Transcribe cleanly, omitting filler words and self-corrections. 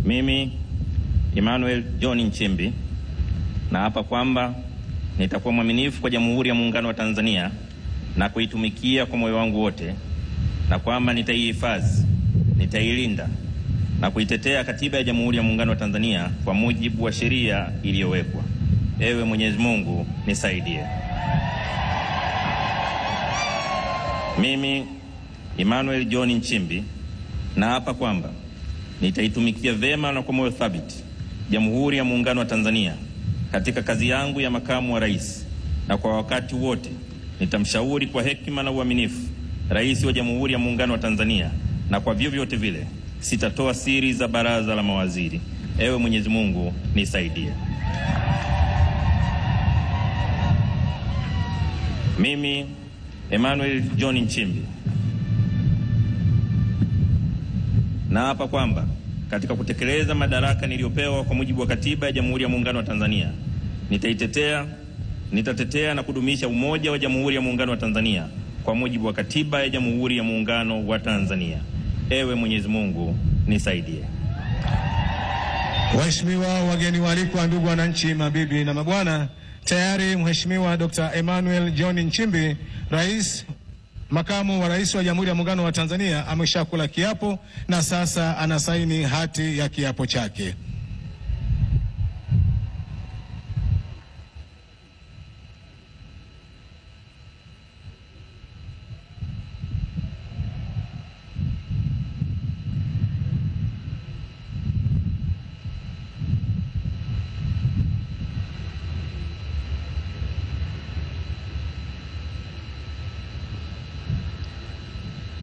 Mimi Emmanuel John Nchimbi naapa kwamba nitakuwa mwaminifu kwa Jamhuri ya Muungano wa Tanzania na kuitumikia kwa moyo wangu wote, na kwamba nitaihifadhi, nitailinda na kuitetea Katiba ya Jamhuri ya Muungano wa Tanzania kwa mujibu wa sheria iliyowekwa. Ewe Mwenyezi Mungu nisaidie. Mimi Emmanuel John Nchimbi naapa kwamba nitaitumikia vema na kwa moyo thabiti Jamhuri ya Muungano wa Tanzania katika kazi yangu ya makamu wa rais, na kwa wakati wote nitamshauri kwa hekima na uaminifu Rais wa Jamhuri ya Muungano wa Tanzania, na kwa vyovyote vile sitatoa siri za baraza la mawaziri. Ewe Mwenyezi Mungu nisaidie. Mimi Emmanuel John Nchimbi naapa kwamba katika kutekeleza madaraka niliyopewa kwa mujibu wa Katiba ya Jamhuri ya Muungano wa Tanzania, nitatetea na kudumisha umoja wa Jamhuri ya Muungano wa Tanzania kwa mujibu wa Katiba ya Jamhuri ya Muungano wa Tanzania. Ewe Mwenyezi Mungu nisaidie. Waheshimiwa wageni waalikwa, ndugu wananchi, mabibi na mabwana, tayari Mheshimiwa Dr. Emmanuel John Nchimbi, makamu wa rais wa Jamhuri ya Muungano wa Tanzania, ameshakula kiapo na sasa anasaini hati ya kiapo chake.